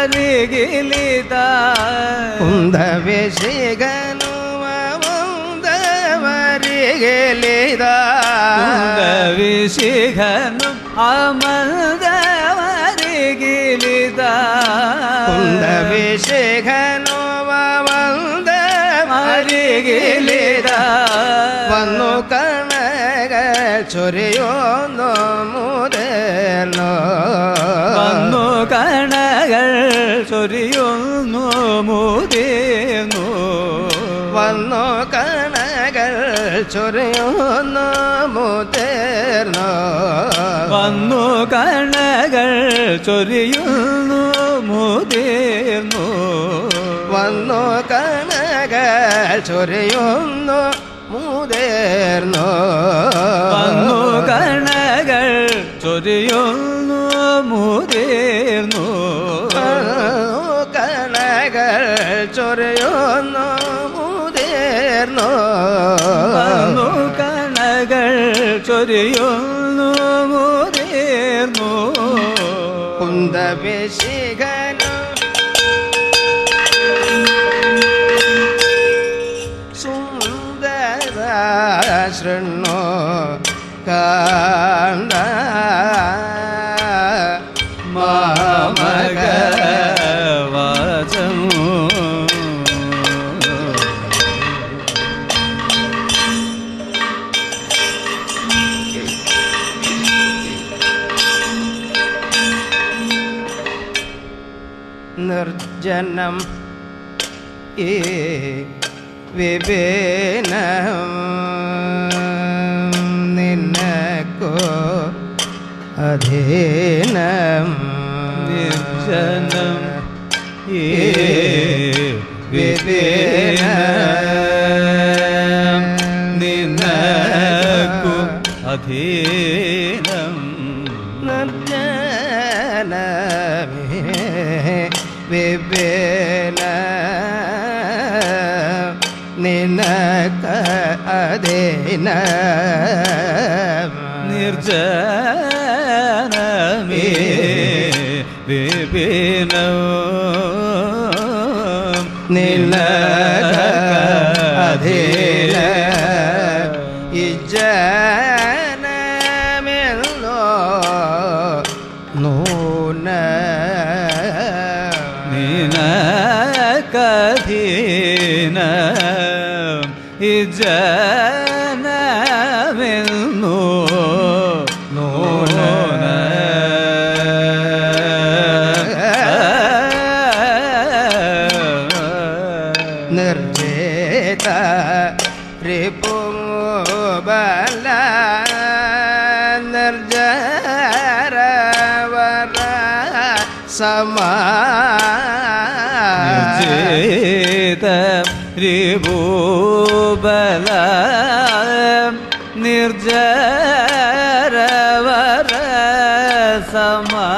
ಅರಿಗಿಲಿದ ಕುಂದವಿಶಿಗನು ಮುಂದವರಿಗಿಲಿದ ಕುಂದವಿಶಿಗನು ಅಮಂದವರಿಗಿಲಿದ ಕುಂದವಿಶಿಗನು ಮುಂದವರಿಗಿಲಿದ വന്നു കണകൾ ചൊരിയോന്നു മുതലോ വന്നു കണകൾ ചൊരിയുന്നു മുതിർന്നു വന്നു കണകൾ ചൊരിയുന്നു മുതിർന്നു വന്നു കണകൾ ചൊരിയുന്നു മുതിർന്നു വന്നു കണകൾ ചൊരിയുന്നു മുതിർന്നു വന്നു കണകൾ ചൊരിയുന്നു മുതിർന്നു കണകൾ ചൊരിയുന്നു മുതിർന്നു വന്നു കണകൾ ചൊരിയുന്നു മുതിർന്നു കുന്തവിശിഖനു ശൃണു കാന്ത മാമക വാചമു നിർജ്ജനം ഈ വിവേനം നിനക്കോ അധീനം നിർജ്ജനം ഈ വിവേനം നിനക്കു അധീനം നിർജ്ജനമേ വിവേന നിനക്ക അധീന നിർജ്ജനമേ വിപിനോ നിനക്ക അധീന ഇജ്ജനമെന്നോ നൂന നിനക്കധീന ഇജ്ജനമെന്നു നൂന നിർജേത രിപുബല നിർജരവര സമാ നിർജേത രിപുബല നിർജരവര സമാ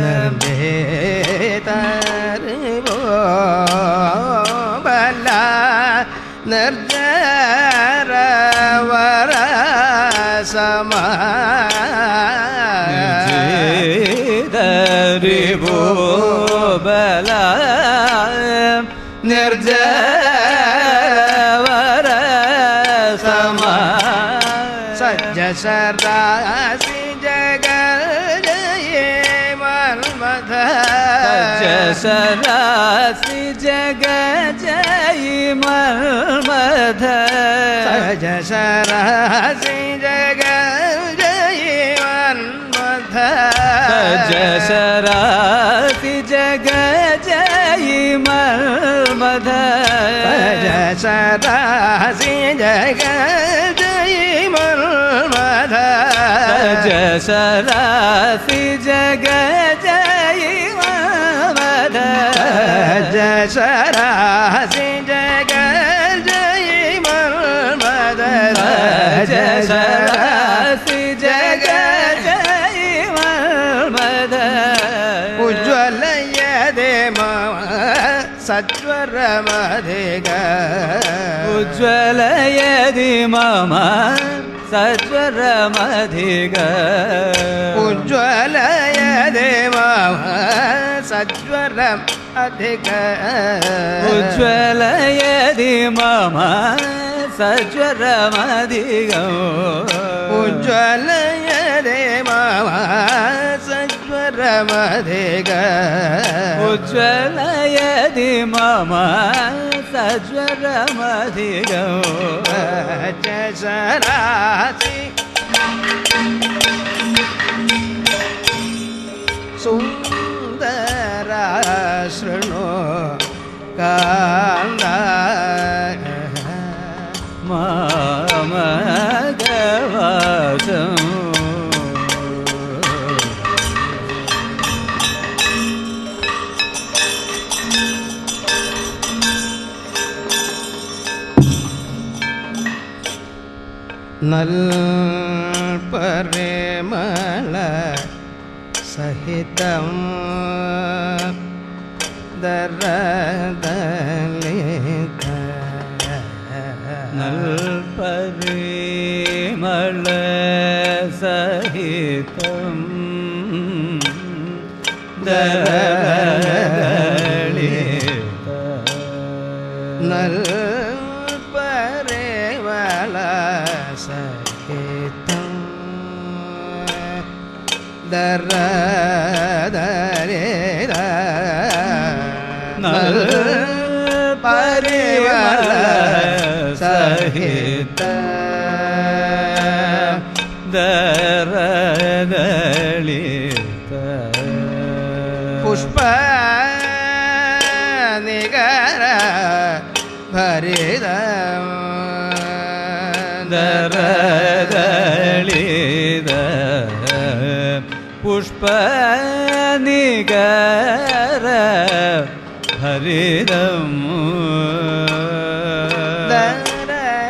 നിർജേത രിപുബല നിർജരവര സമാ രിപുബല നിർജരവര സമാ സജ്ജസരാസി ജഗജയേ മന്മഥ സജ്ജസരാസി ജഗജയേ മന്മഥ സജ്ജസരാസി ജഗജയേ മന്മഥ സജ്ജസരാസി ജഗജയേ മന്മഥ സജ്ജസരാസി ജഗജയേ മന്മഥ സജ്ജസരാസി ജഗജയേ മന്മഥ സജ്ജസരാസി ജഗജയേ മന്മഥ സജ്ജസരാസി ജഗജയേ മന്മഥ ഉജ്വലയതേ മമ സത്വരമധിക ഉജ്വലയതി മമ സത്വരമധിക ഉജ്വലയതേ മമ सज्वरम् अधिक उज्ज्वलयति मम सज्वरमधिगम् उज्ज्वलयति मम सज्वरमधिगम् उज्ज्वलयति मम सज्वरमधिगम् च सरासि सुन्दरा शृणु कान्दा मम गवासम् नल्परिमल सहितं दरदलित नल्परिमल सहितं दरदलित नल्परिमल सहितं दरदलित नल्परिमल सहित दरदलित पुष्प निगर भरित दरदलित पुष्प निगर हरिदम्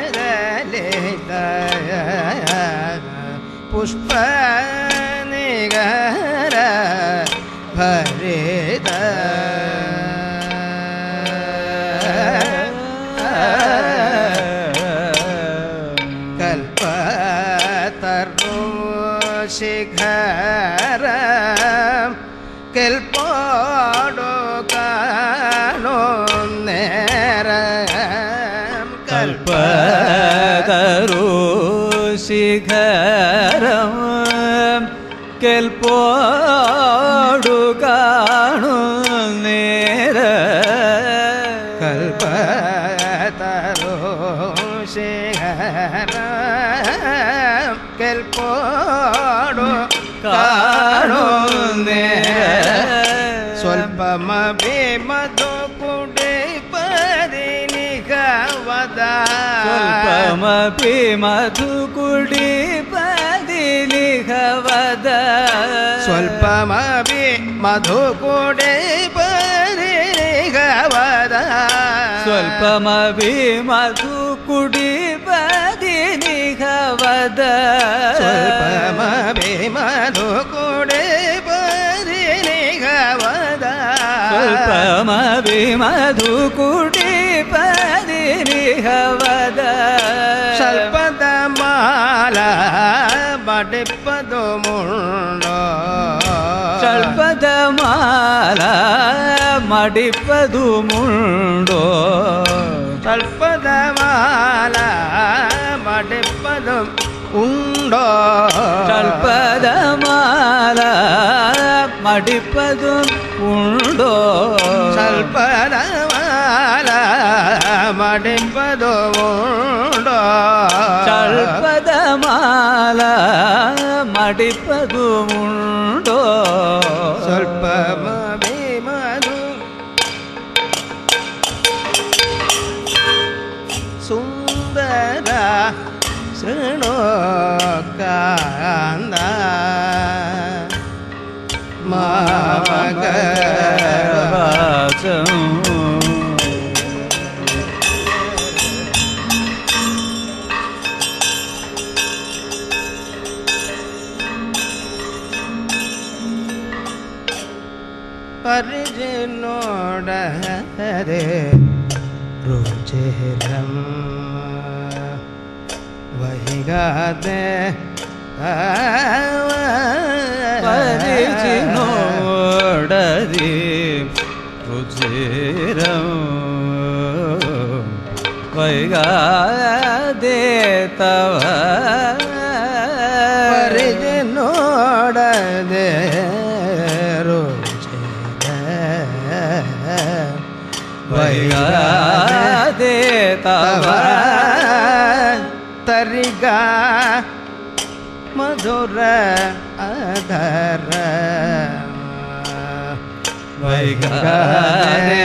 दरदलित पुष्प निगर भरित कल्पतरु शिखर केल्पोडु कानो नेर कल्पतरु शिखरं केल्पोडु काणु नेर कल्पतरु शिखर केल्पोडु काणु नेर स्वल्पमपि मधुकुटे परिनिघवद स्वल्पमपि मधुकुटीपदिनिघवद स्वल्पमपि मधुकुटे परिनिघवद स्वल्पमपि मधुकुटीपदिनिघवद स्वल्पमपि मधुकुटे परिनिघवद स्वल्पमपि मधुकुटीपदिनिघवद स्वल्पदमाला बडिप्पदु मुंडो स्वल्पदमाला मडिप्पदु मुंडो स्वल्पदमाला मडिप्पदु उंडो स्वल्पदमाला मडिप्पदु उंडो स्वल्पदमाला मडिप्पदु उंडो स्वल्पदमाला मडिप्पदु उंडो स्वल्पमपि मधु सुंदरा शृणु कान्दा मम गवासम् परिजनोडरे रुचिरं वही गाते परिजनोडरे சிரம் வைகாதே தவ ಪರಿಜನೋಡದೆ வைகாதே தவ ತರಿಗ ಮಧುರ ಅಧರ வைகாதே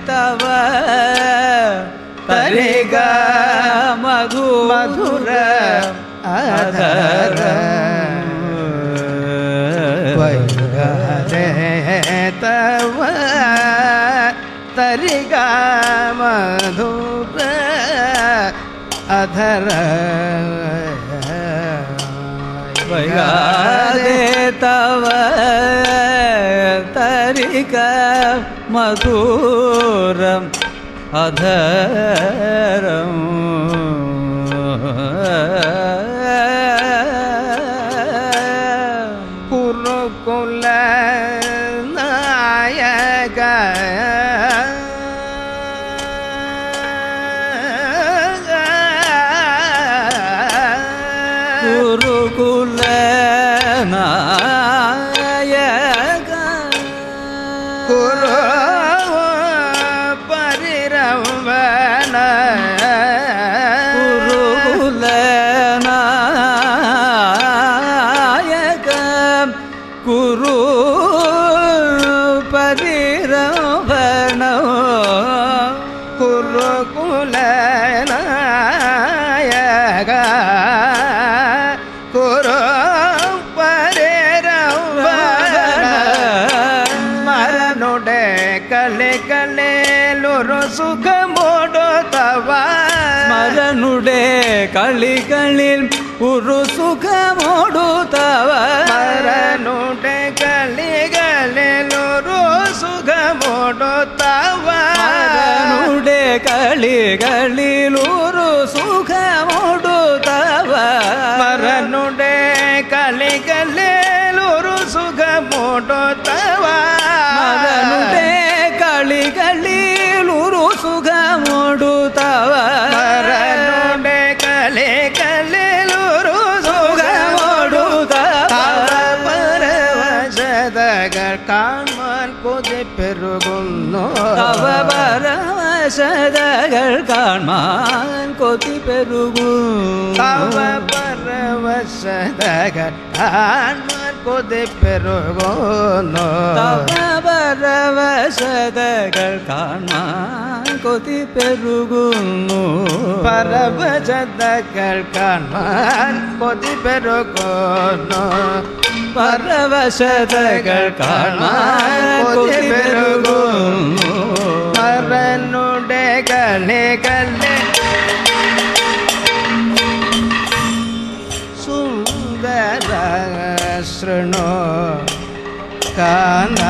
தவ தரிக மதுர ಅಧರ ವೈಗಾದೆ ತವ ತರಿಗ ಮಧುರ ಅಧರ வைகாதே தவ தரிக மதுரம் அதரம் ಕುರುಕುಲ ನಾಯಕ குருகுல நாயக ಕುರು ಪರಿರವನ குருகுல நாயக குரு பரிரவண ಕುರುಕುಲ ನಾಯಕ ಕುರು ಪರಿರವನ ಮರನುಡೆ ಕಲೆ ಕಲೆಲುರು ಸುಖ ಮೋಡುತ್ತವ மரனுடே களிகளில் ஒரு சுகமோடுத்தவ ಮರನುಡೆ ಕಲಿಗಲೆಲುರು ಸುಖ ಮೋಡುತ್ತವ மரனுடே களிகளில் ஒரு சுகமோடுத்தவ ಮರನುಡೆ ಕಲಿಗಲೆಲುರು ಸುಖ ಮೋಡುತ್ತವ மரனுடே களிகளில் ஒரு சுகமோடுத்தவ ಮರನುಡೆ ಕಲಿಗಲೆಲುರು ಸುಖ ಮೋಡುತ್ತವ ಪರವಶದಗಳ ಕಾಣ್ಮನ್ ಕೊದೆ ಪೆರುಗುನ್ನೋ தவ பரவசதகள் காண்மான் கொதி பெருகும் ತವ ಪರವಶದಗಳ ಕಾಣ್ಮನ್ ಕೊದೆ ಪೆರುಗುನ್ನೋ தவ பரவசதகள் காண்மான் கொதி பெருகுന്നു ಪರವಶದಗಳ ಕಾಣ್ಮನ್ ಕೊದೆ ಪೆರುಗುನ್ನೋ பரவசதகள் காண்மான் கொதி பெருகுന്നു ಮರನುಡೆ ಗಲೆ ಗಲೆ ಸುಂದರ ಶೃಣು ಕಾನ